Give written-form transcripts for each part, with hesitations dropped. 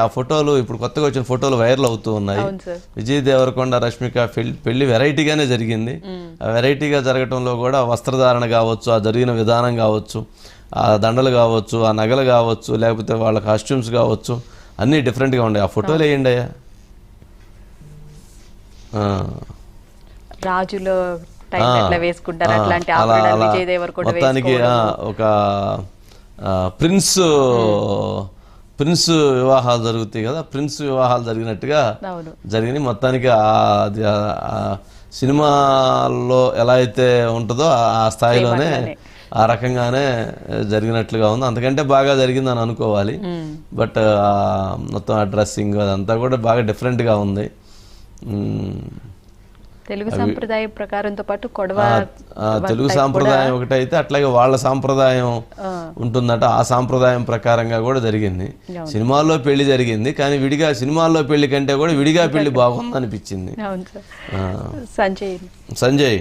ఆ ఫోటోలు ఇప్పుడు కొత్తగా వచ్చిన ఫోటోలు వైరల్ అవుతూ ఉన్నాయి. విజయ్ దేవరకొండ రష్మిక పెళ్లి వెరైటీగానే జరిగింది. ఆ వెరైటీగా జరగటంలో కూడా వస్త్రధారణ కావచ్చు, ఆ జరిగిన విధానం కావచ్చు, ఆ దండలు కావచ్చు, ఆ నగలు కావచ్చు, లేకపోతే వాళ్ళ కాస్ట్యూమ్స్ కావచ్చు, అన్నీ డిఫరెంట్గా ఉన్నాయి. ఆ ఫోటోలు వేయండి అయ్యా. రాజులో మొత్తానికి ఒక ప్రిన్స్ వివాహాలు జరుగుతాయి కదా, ప్రిన్స్ వివాహాలు జరిగినట్టుగా జరిగినాయి. మొత్తానికి సినిమాల్లో ఎలా అయితే ఉంటుందో ఆ స్థాయిలోనే ఆ రకంగానే జరిగినట్లుగా ఉంది. అంతకంటే బాగా జరిగిందని అనుకోవాలి. బట్ మొత్తం ఆ డ్రెస్సింగ్ అదంతా కూడా బాగా డిఫరెంట్గా ఉంది. తెలుగు సంప్రదాయం ప్రకారంతో పాటు తెలుగు సాంప్రదాయం ఒకటైతే అట్లాగే వాళ్ళ సాంప్రదాయం ఉంటుందట. ఆ సాంప్రదాయం ప్రకారంగా కూడా జరిగింది. సినిమాల్లో పెళ్లి జరిగింది, కానీ విడిగా సినిమాల్లో పెళ్లి కంటే కూడా విడిగా పెళ్లి బాగుంది అనిపించింది. సంజయ్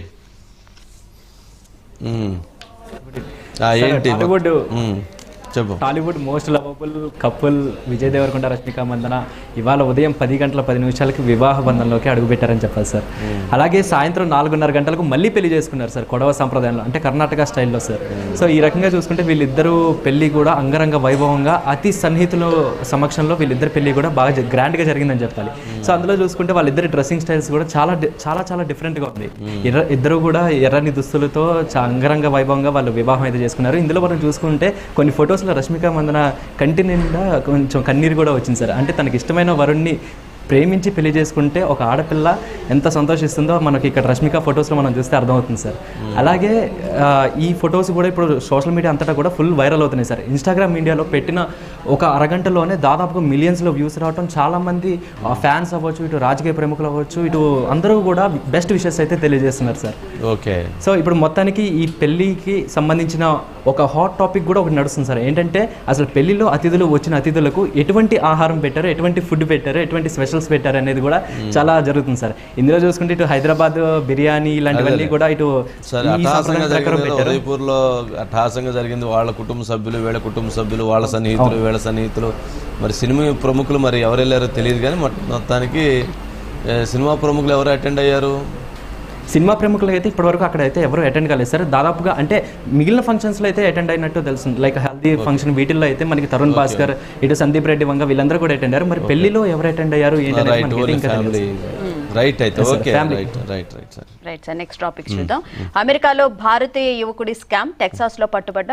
ఏంటి చెప్పు. Tollywood most lovable couple Vijay Deverakonda Rashmika Mandanna ఇవాళ ఉదయం 10 గంటల 10 నిమిషాలకి వివాహ బంధంలోకి అడుగుపెట్టారని చెప్పాలి సార్. అలాగే సాయంత్రం 4:30 గంటలకు మళ్ళీ పెళ్లి చేసుకున్నారు సార్, కొడవ సంప్రదాయంలో, అంటే కర్ణాటక స్టైల్లో సార్. సో ఈ రకంగా చూసుకుంటే వీళ్ళిద్దరూ పెళ్లి కూడా అంగరంగ వైభవంగా అతి సన్నిహితుల సమక్షంలో వీళ్ళిద్దరు పెళ్లి కూడా బాగా గ్రాండ్గా జరిగిందని చెప్పాలి. సో అందులో చూసుకుంటే వాళ్ళిద్దరి డ్రెస్సింగ్ స్టైల్స్ కూడా చాలా చాలా చాలా డిఫరెంట్గా ఉంది. ఇద్దరు కూడా ఎర్రని దుస్తులతో అంగరంగ వైభవంగా వాళ్ళు వివాహం అయితే చేసుకున్నారు. ఇందులో మనం చూసుకుంటే కొన్ని ఫొటోస్ రష్మిక మందన కంటి నిండా కొంచెం కన్నీరు కూడా వచ్చింది సార్. అంటే తనకి ఇష్టమైన వరుణ్ణి ప్రేమించి పెళ్లి చేసుకుంటే ఒక ఆడపిల్ల ఎంత సంతోషిస్తుందో మనకి ఇక్కడ రష్మిక ఫొటోస్లో మనం చూస్తే అర్థమవుతుంది సార్. అలాగే ఈ ఫొటోస్ కూడా ఇప్పుడు సోషల్ మీడియా అంతటా కూడా ఫుల్ వైరల్ అవుతున్నాయి సార్. ఇన్స్టాగ్రామ్ మీడియాలో పెట్టిన ఒక అరగంటలోనే దాదాపుగా మిలియన్స్లో వ్యూస్ రావడం, చాలామంది ఫ్యాన్స్ అవ్వచ్చు, ఇటు రాజకీయ ప్రముఖులు అవ్వచ్చు, ఇటు అందరూ కూడా బెస్ట్ విషెస్ అయితే తెలియజేస్తున్నారు సార్. ఓకే. సో ఇప్పుడు మొత్తానికి ఈ పెళ్లికి సంబంధించిన ఒక హాట్ టాపిక్ కూడా ఒకటి నడుస్తుంది సార్. ఏంటంటే అసలు పెళ్లిలో వచ్చిన అతిథులకు ఎటువంటి ఆహారం పెట్టారు, ఎటువంటి ఫుడ్ పెట్టారు, ఎటువంటి స్పెషల్స్ పెట్టారు అనేది కూడా చాలా జరుగుతుంది సార్. ఇందులో చూసుకుంటే ఇటు హైదరాబాద్ బిర్యానీ ఇలాంటివన్నీ కూడా ఇటు ఉదయపూర్లో అట్టహాసంగా జరిగింది. వాళ్ళ కుటుంబ సభ్యులు, వీళ్ళ కుటుంబ సభ్యులు, వాళ్ళ సన్నిహితులు, వీళ్ళ సన్నిహితులు, మరి సినిమా ప్రముఖులు మరి ఎవరు వెళ్ళారో తెలియదు, కానీ మొత్తానికి సినిమా ప్రముఖులు ఎవరు అటెండ్ అయ్యారు? సినిమా ప్రముఖులు అయితే ఇప్పటివరకు అక్కడ అయితే ఎవరు అటెండ్ కాలేదు సార్. దాదాపుగా అంటే మిగిలిన ఫంక్షన్స్లో అయితే అటెండ్ అయినట్టు తెలుస్తుంది. లైక్ హల్దీ ఫంక్షన్ వీటిల్లో అయితే మనకి తరుణ్ భాస్కర్, ఇటు సందీప్ రెడ్డి వంగ వీళ్ళందరూ కూడా అటెండ్ అయ్యారు. మరి పెళ్లిలో ఎవరు అటెండ్ అయ్యారు నెక్స్ట్ టాపిక్ చూద్దాం. అమెరికాలో భారతీయ యువకుడి స్కామ్, టెక్సాస్ లో పట్టుబడ్డ